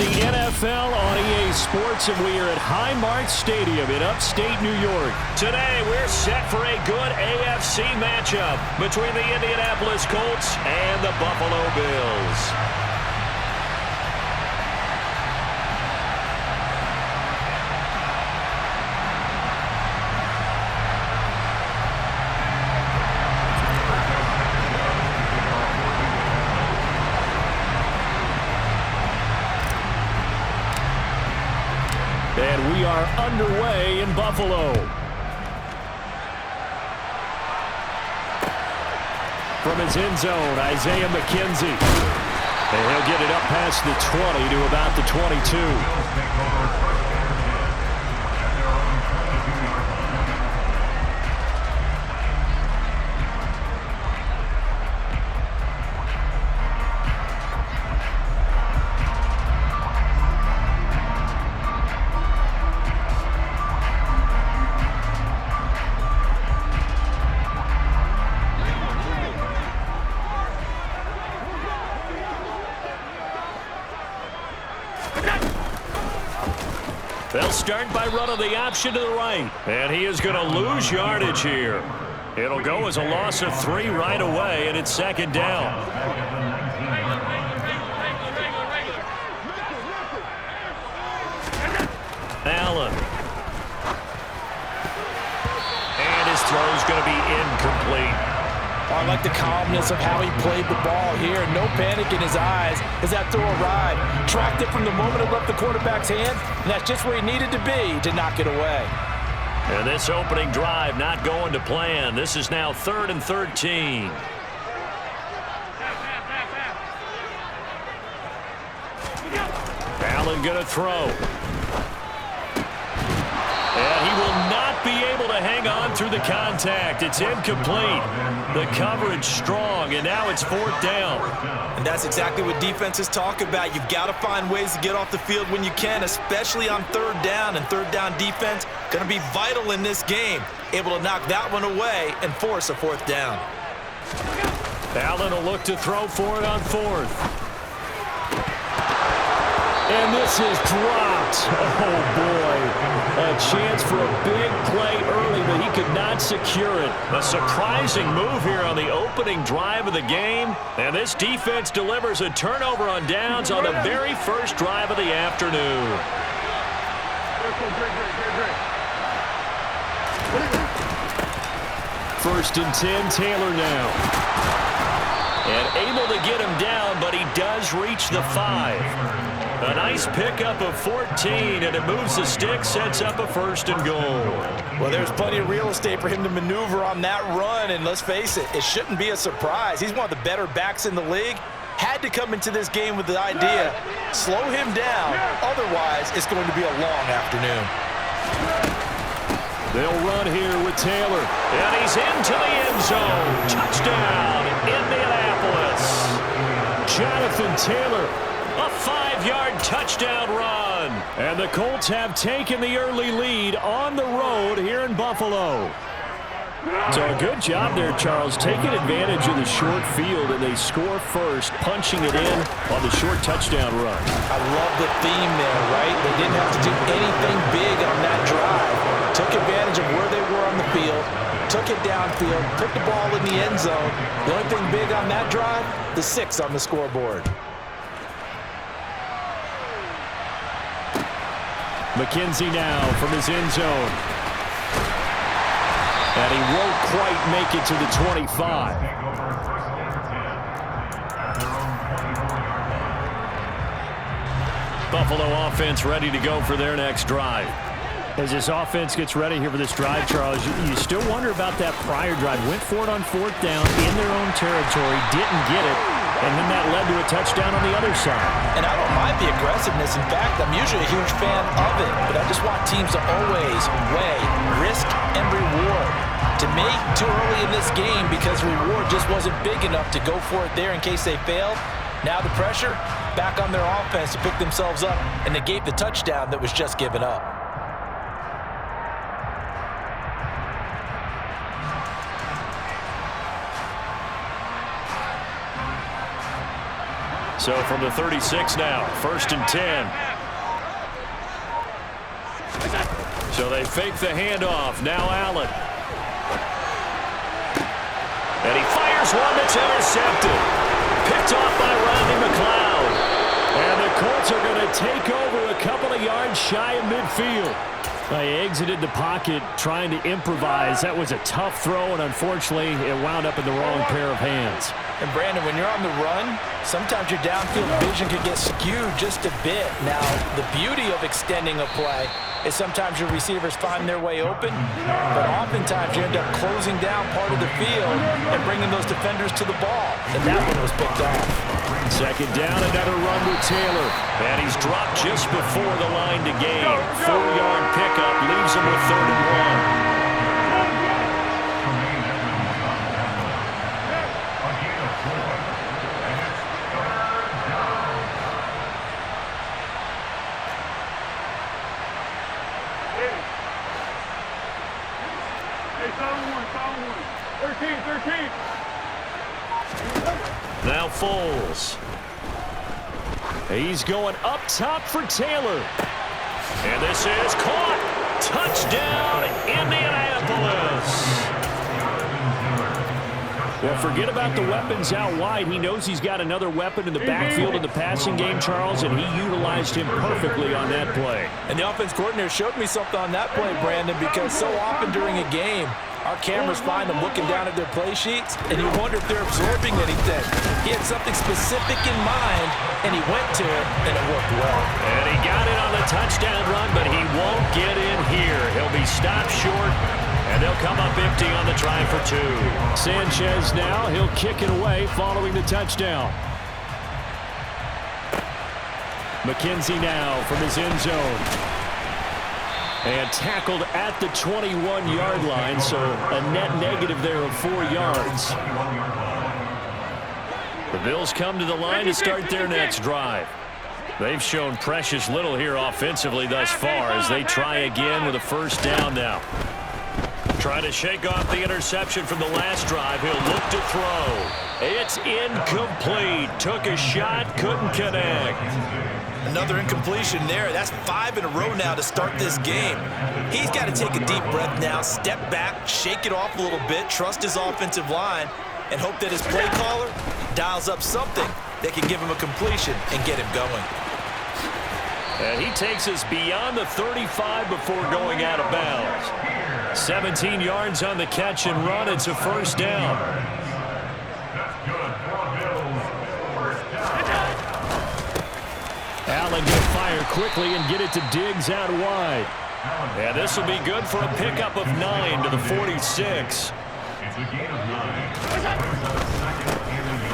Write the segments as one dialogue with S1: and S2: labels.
S1: the NFL on EA Sports, and we are at Highmark Stadium in upstate New York.
S2: Today, we're set for a good AFC matchup between the Indianapolis Colts and the Buffalo Bills.
S1: And we are underway in Buffalo. From his end zone, Isaiah McKenzie. And he'll get it up past the 20 to about the 22.
S2: They'll start by running the option to the right. And he is going to lose yardage here. It'll go as a loss of 3 right away, and it's second down. Allen. And his throw is going to be incomplete.
S3: I like the calmness of how he played the ball here. No panic in his eyes as that throw arrived. Tracked it from the moment it left the quarterback's hand, and that's just where he needed to be to knock it away.
S2: And this opening drive not going to plan. This is now 3rd and 13. Allen going to throw. And he will not be able to hang on through the contact. It's incomplete. The coverage strong, and now it's 4th down.
S3: And that's exactly what defenses talk about. You've got to find ways to get off the field when you can, especially on 3rd down. And 3rd down defense going to be vital in this game. Able to knock that one away and force a 4th down.
S1: Allen will look to throw for it on 4th. And this is dropped. Oh, boy. A chance for a big play early, but he could not secure it.
S2: A surprising move here on the opening drive of the game. And this defense delivers a turnover on downs on the very first drive of the afternoon.
S1: First and 10, Taylor now.
S2: And able to get him down, but he does reach the 5. A nice pickup of 14, and it moves the stick, sets up a 1st and goal.
S3: Well, there's plenty of real estate for him to maneuver on that run, and let's face it, it shouldn't be a surprise. He's one of the better backs in the league. Had to come into this game with the idea, slow him down, otherwise it's going to be a long afternoon.
S1: They'll run here with Taylor.
S2: And he's into the end zone. Touchdown, Indianapolis.
S1: Jonathan Taylor.
S2: A 5-yard touchdown run.
S1: And the Colts have taken the early lead on the road here in Buffalo. So a good job there, Charles, taking advantage of the short field, and they score first, punching it in on the short touchdown run.
S3: I love the theme there, right? They didn't have to do anything big on that drive. Took advantage of where they were on the field, took it downfield, put the ball in the end zone. The only thing big on that drive, the 6 on the scoreboard.
S1: McKenzie now from his end zone. And he won't quite make it to the 25.
S2: Buffalo offense ready to go for their next drive.
S1: As this offense gets ready here for this drive, Charles, you still wonder about that prior drive. Went for it on 4th down in their own territory, didn't get it, and then that led to a touchdown on the other side.
S3: And I don't mind the aggressiveness. In fact, I'm usually a huge fan of it, but I just want teams to always weigh risk and reward. To me, too early in this game because reward just wasn't big enough to go for it there in case they failed. Now the pressure back on their offense to pick themselves up and negate the touchdown that was just given up.
S2: So from the 36 now, 1st and 10. So they fake the handoff. Now Allen. And he fires one that's intercepted. Picked off by Rodney McLeod. And the Colts are going to take over a couple of yards shy of midfield. They exited the pocket trying to improvise. That was a tough throw, and unfortunately, it wound up in the wrong pair of hands.
S3: And Brandon, when you're on the run, sometimes your downfield vision can get skewed just a bit. Now, the beauty of extending a play is sometimes your receivers find their way open, but oftentimes you end up closing down part of the field and bringing those defenders to the ball. And that one was picked off.
S1: 2nd down, another run with Taylor.
S2: And he's dropped just before the line to gain. 4-yard pickup leaves him with 3rd and 1. Now Foles.
S1: He's going up top for Taylor.
S2: And this is caught. Touchdown, Indianapolis.
S1: Well, forget about the weapons out wide. He knows he's got another weapon in the backfield in the passing game, Charles, and he utilized him perfectly on that play.
S3: And the offense coordinator showed me something on that play, Brandon, because so often during a game, our cameras find them looking down at their play sheets, and you wonder if they're absorbing anything. He had something specific in mind, and he went to it, and it worked well.
S2: And he got it on the touchdown run, but he won't get in here. He'll be stopped short, and they'll come up empty on the try for 2.
S1: Sanchez now, he'll kick it away following the touchdown. McKenzie now from his end zone. And tackled at the 21-yard line, so a net negative there of 4 yards.
S2: The Bills come to the line to start their next drive. They've shown precious little here offensively thus far as they try again with a 1st down now. Trying to shake off the interception from the last drive. He'll look to throw. It's incomplete. Took a shot, couldn't connect.
S3: Another incompletion there. That's 5 in a row now to start this game. He's got to take a deep breath now, step back, shake it off a little bit, trust his offensive line, and hope that his play caller dials up something that can give him a completion and get him going.
S2: And he takes us beyond the 35 before going out of bounds. 17 yards on the catch and run. It's a 1st down.
S1: Allen going to fire quickly and get it to Diggs out wide.
S2: And this will be good for a pickup of 9 to the 46.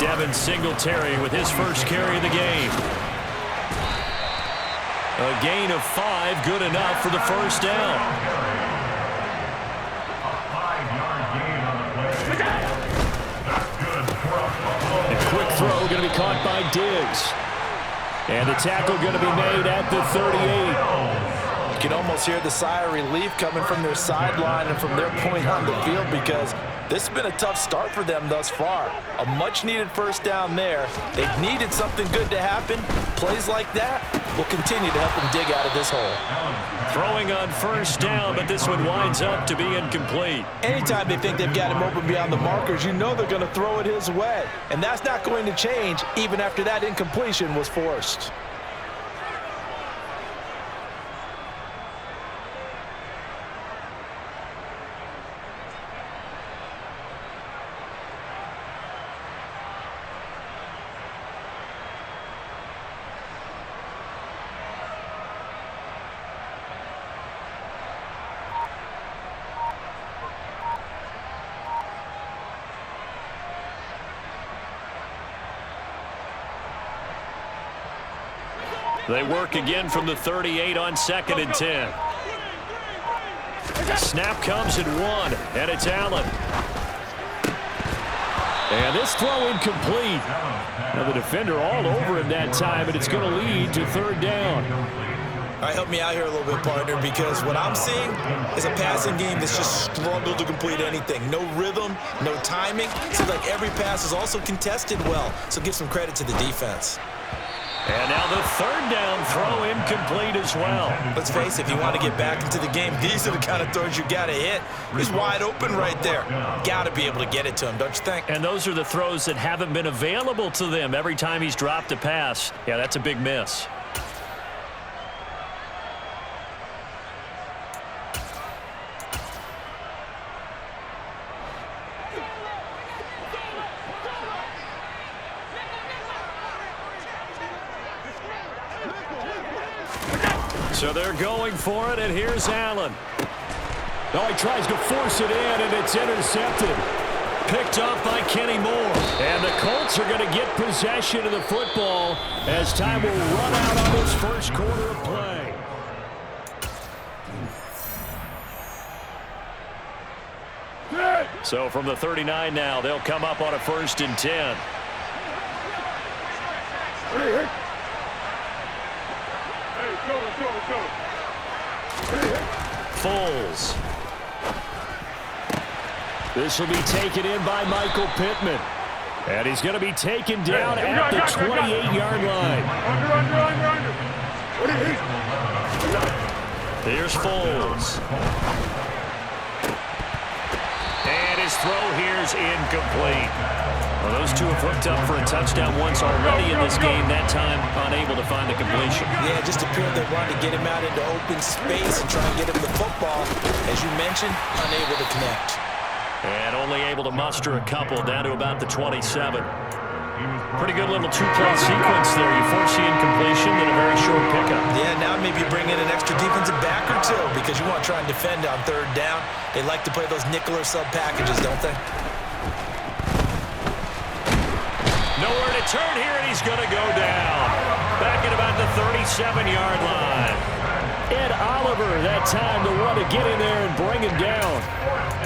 S2: Devin Singletary with his first carry of the game. A gain of 5, good enough for the 1st down.
S1: A quick throw going to be caught by Diggs. And the tackle going to be made at the 38.
S3: You can almost hear the sigh of relief coming from their sideline and from their point on the field because this has been a tough start for them thus far. A much-needed 1st down there. They've needed something good to happen. Plays like that will continue to help them dig out of this hole.
S2: Throwing on 1st down, but this one winds up to be incomplete.
S3: Anytime they think they've got him open beyond the markers, you know they're going to throw it his way. And that's not going to change even after that incompletion was forced.
S2: They work again from the 38 on 2nd and 10. Snap comes at 1, and it's Allen.
S1: And this throw incomplete. Now the defender all over him that time, and it's going to lead to 3rd down.
S3: All right, help me out here a little bit, partner, because what I'm seeing is a passing game that's just struggled to complete anything. No rhythm, no timing. Seems like every pass is also contested well, so give some credit to the defense.
S2: And now the third down throw incomplete as well.
S3: Let's face it, if you want to get back into the game, these are the kind of throws you got to hit. He's wide open right there. Got to be able to get it to him, don't you think?
S2: And those are the throws that haven't been available to them every time he's dropped a pass. Yeah, that's a big miss. So they're going for it, and here's Allen.
S1: Oh, he tries to force it in, and it's intercepted.
S2: Picked off by Kenny Moore.
S1: And the Colts are going to get possession of the football as time will run out on this first quarter of play.
S2: So from the 39 now, they'll come up on a 1st and 10. Foles.
S1: This will be taken in by Michael Pittman. And he's going to be taken down at the 28-yard line.
S2: Here's Foles. And his throw here's incomplete. Well, those two have hooked up for a touchdown once already in this game. That time, unable to find the completion.
S3: Yeah, just appeared they wanted to get him out into open space and try and get him the football. As you mentioned, unable to connect.
S2: And only able to muster a couple down to about the 27. Pretty good little two-play sequence there. You force the incompletion, then a very short pickup.
S3: Yeah, now maybe you bring in an extra defensive back or two because you want to try and defend on 3rd down. They like to play those nickel or sub packages, don't they?
S2: Nowhere to turn here, and he's going to go down. Back at about the 37-yard line.
S1: Ed Oliver, that time, the one to get in there and bring him down.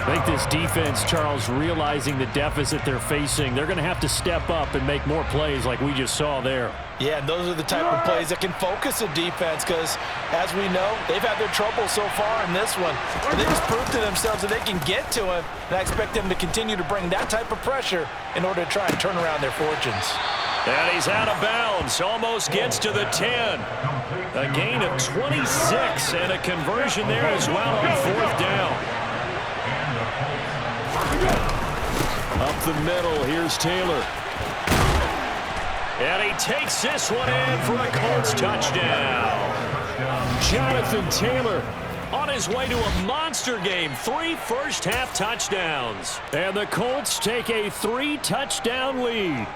S1: I think this defense, Charles, realizing the deficit they're facing, they're going to have to step up and make more plays like we just saw there.
S3: Yeah, and those are the type of plays that can focus a defense because, as we know, they've had their trouble so far in this one. But they just proved to themselves that they can get to him, and I expect them to continue to bring that type of pressure in order to try and turn around their fortunes.
S2: And he's out of bounds, almost gets to the 10. A gain of 26 and a conversion there as well on 4th down.
S1: Up the middle, here's Taylor.
S2: And he takes this one in for a Colts touchdown.
S1: Jonathan Taylor
S2: on his way to a monster game. 3 first-half touchdowns.
S1: And the Colts take a 3-touchdown lead.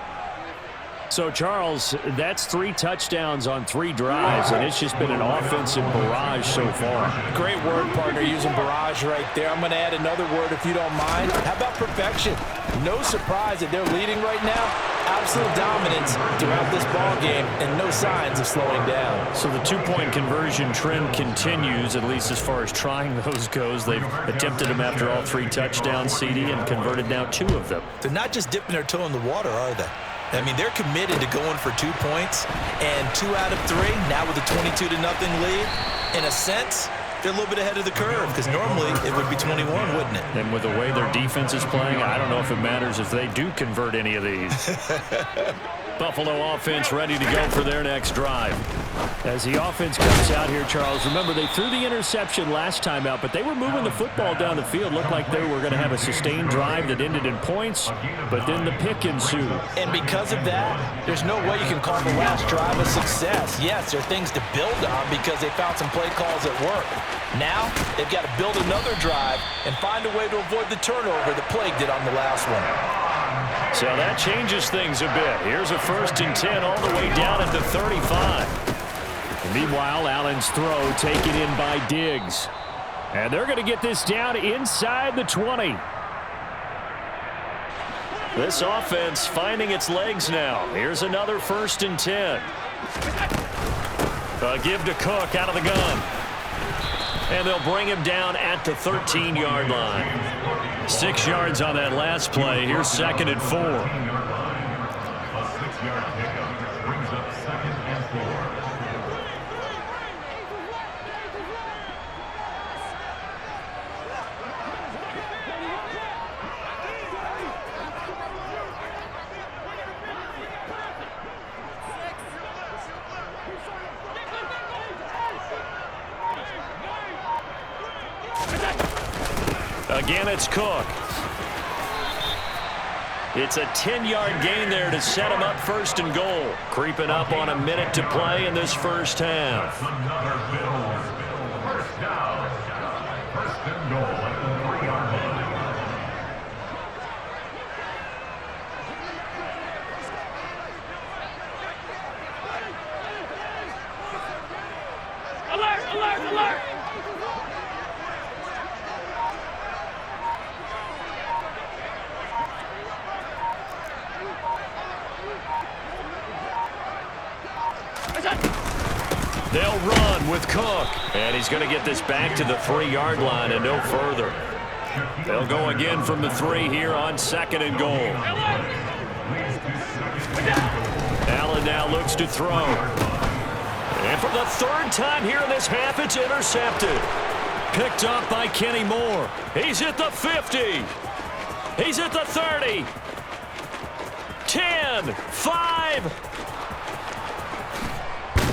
S1: So, Charles, that's 3 touchdowns on 3 drives, and it's just been an offensive barrage so far.
S3: Great word, partner, using barrage right there. I'm going to add another word if you don't mind. How about perfection? No surprise that they're leading right now. Absolute dominance throughout this ball game and no signs of slowing down.
S2: So the 2-point conversion trend continues, at least as far as trying those goes. They've attempted them after all 3 touchdowns, CD, and converted now 2 of them.
S3: They're not just dipping their toe in the water, are they? I mean, they're committed to going for 2 points, and 2 out of 3, now with a 22-0 lead. In a sense, they're a little bit ahead of the curve because normally it would be 21, wouldn't it?
S2: And with the way their defense is playing, I don't know if it matters if they do convert any of these. Buffalo offense ready to go for their next drive.
S1: As the offense comes out here, Charles, remember they threw the interception last time out, but they were moving the football down the field. Looked like they were going to have a sustained drive that ended in points, but then the pick ensued.
S3: And because of that, there's no way you can call the last drive a success. Yes, there are things to build on because they found some play calls at work. Now, they've got to build another drive and find a way to avoid the turnover that plagued it on the last one.
S2: So that changes things a bit. Here's a 1st and 10 all the way down at the 35.
S1: Meanwhile, Allen's throw taken in by Diggs. And they're going to get this down inside the 20.
S2: This offense finding its legs now. Here's another 1st and 10. A give to Cook out of the gun. And they'll bring him down at the 13-yard line. 6 yards on that last play. Here's 2nd and 4. Again, it's Cook. It's a 10-yard gain there to set him up first and goal. Creeping up on a minute to play in this first half.
S4: First down. First and goal at the 3-yard line.
S5: Alert! Alert! Alert!
S2: They'll run with Cook. And he's going to get this back to the 3-yard line and no further. They'll go again from the 3 here on second and goal. Allen now looks to throw. And for the 3rd time here in this half, it's intercepted. Picked up by Kenny Moore. He's at the 50. He's at the 30. 10, 5.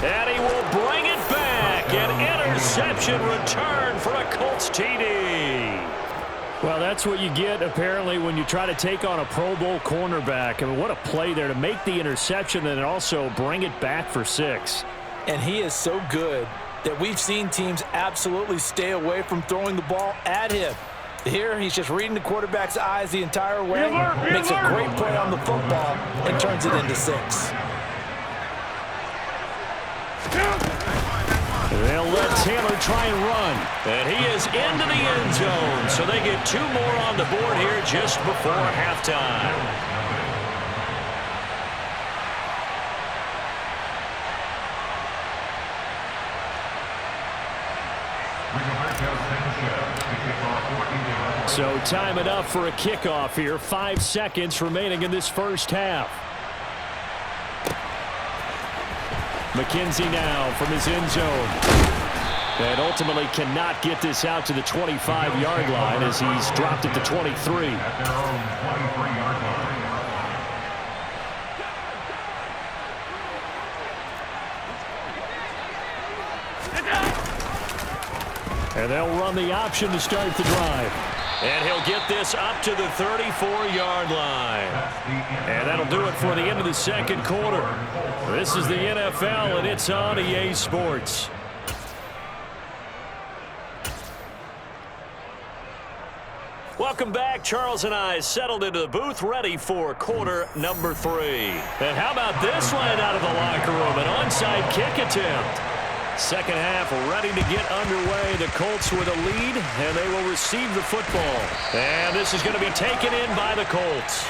S2: And he will bring it back. An interception return for a Colts TD.
S1: Well, that's what you get, apparently, when you try to take on a Pro Bowl cornerback. I mean, what a play there to make the interception and also bring it back for 6.
S3: And he is so good that we've seen teams absolutely stay away from throwing the ball at him. Here, he's just reading the quarterback's eyes the entire way, makes a great play on the football, and turns it into 6.
S1: They'll let Taylor try and run.
S2: And he is into the end zone, so they get 2 more on the board here just before halftime.
S1: So time enough for a kickoff here. 5 seconds remaining in this first half. McKenzie now from his end zone. And ultimately cannot get this out to the 25-yard line as he's dropped it to 23.
S4: At their own 23-yard line.
S1: And they'll run the option to start the drive.
S2: And he'll get this up to the 34-yard line. And that'll do it for the end of the second quarter. This is the NFL, and it's on EA Sports. Welcome back. Charles and I settled into the booth, ready for quarter number 3. And how about this one out of the locker room? An onside kick attempt. Second half ready to get underway. The Colts with a lead, and they will receive the football. And this is going to be taken in by the Colts.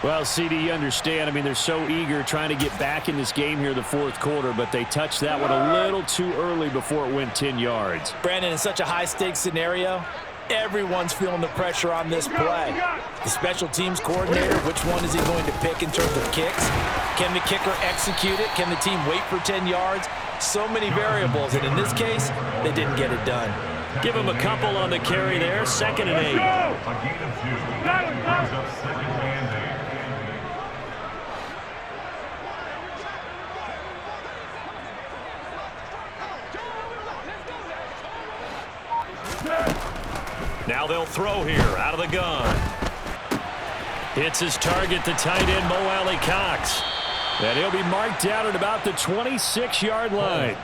S1: Well, CD, you understand. I mean, they're so eager trying to get back in this game here in the fourth quarter, but they touched that one a little too early before it went 10 yards.
S3: Brandon, in such a high-stakes scenario, everyone's feeling the pressure on this play. The special teams coordinator, which one is he going to pick in terms of kicks? Can the kicker execute it? Can the team wait for 10 yards? So many variables, and in this case, they didn't get it done.
S2: Give him a couple on the carry there. 2nd and 8.
S4: A gain of 2. Brings up 2nd and 8.
S2: Now they'll throw here out of the gun. Hits his target, the tight end, Mo Alley Cox. And he'll be marked down at about the 26-yard line.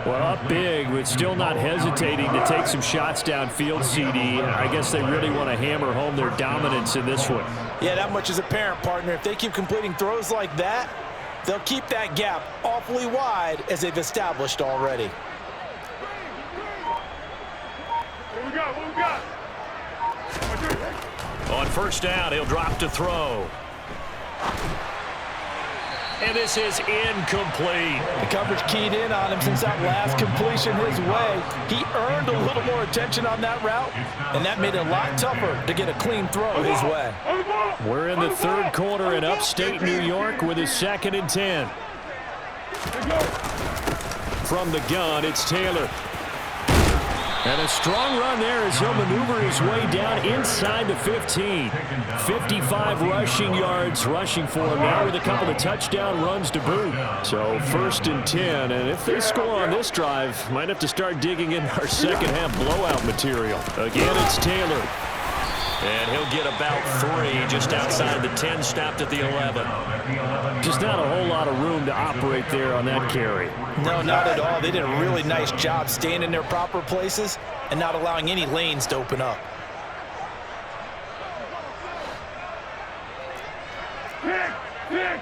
S2: Well, up big, but still not hesitating to take some shots downfield, CD. I guess they really want to hammer home their dominance in this one.
S3: Yeah, that much is apparent, partner. If they keep completing throws like that, they'll keep that gap awfully wide as they've established already.
S5: What we got?
S2: On first down, he'll drop to throw. And this is incomplete.
S3: The coverage keyed in on him since that last completion his way. He earned a little more attention on that route, and that made it a lot tougher to get a clean throw his way.
S1: We're in the third quarter in upstate New York with a 2nd and 10. From the gun, it's Taylor. And a strong run there as he'll maneuver his way down inside the 15. 55 rushing yards rushing for him now with a couple of touchdown runs to boot. So 1st and 10, and if they score on this drive, might have to start digging in our second half blowout material. Again, it's Taylor.
S2: And he'll get about 3 just outside the 10, stopped at the 11.
S1: Just not a whole lot of room to operate there on that carry.
S3: No, not at all. They did a really nice job staying in their proper places and not allowing any lanes to open up.
S5: Pick.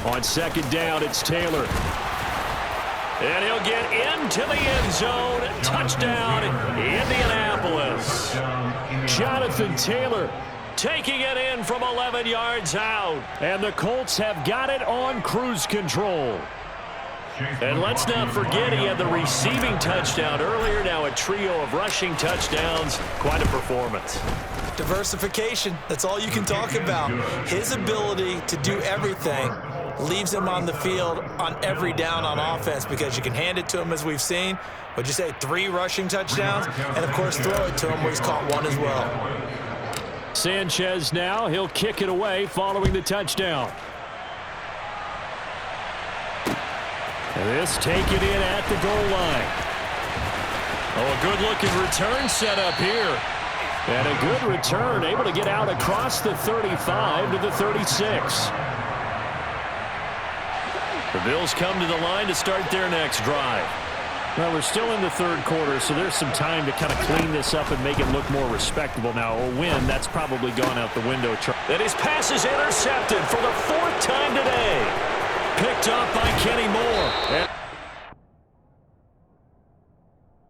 S1: On 2nd down, it's Taylor.
S2: And he'll get into the end zone. Touchdown, Indianapolis.
S1: Jonathan Taylor
S2: Taking it in from 11 yards out.
S1: And the Colts have got it on cruise control.
S2: And let's not forget he had the receiving touchdown earlier. Now a trio of rushing touchdowns. Quite a performance.
S3: Diversification. That's all you can talk about. His ability to do everything leaves him on the field on every down on offense because you can hand it to him, as we've seen. Would you say 3 rushing touchdowns? And, of course, throw it to him where he's caught 1 as well.
S1: Sanchez now. He'll kick it away following the touchdown. And this taken in at the goal line.
S2: Oh, a good-looking return set up here.
S1: And a good return, able to get out across the 35 to the 36.
S2: The Bills come to the line to start their next drive.
S1: Well, we're still in the 3rd quarter, so there's some time to kind of clean this up and make it look more respectable. Now, a win, that's probably gone out the window.
S2: And his pass is intercepted for the 4th time today. Picked up by Kenny Moore.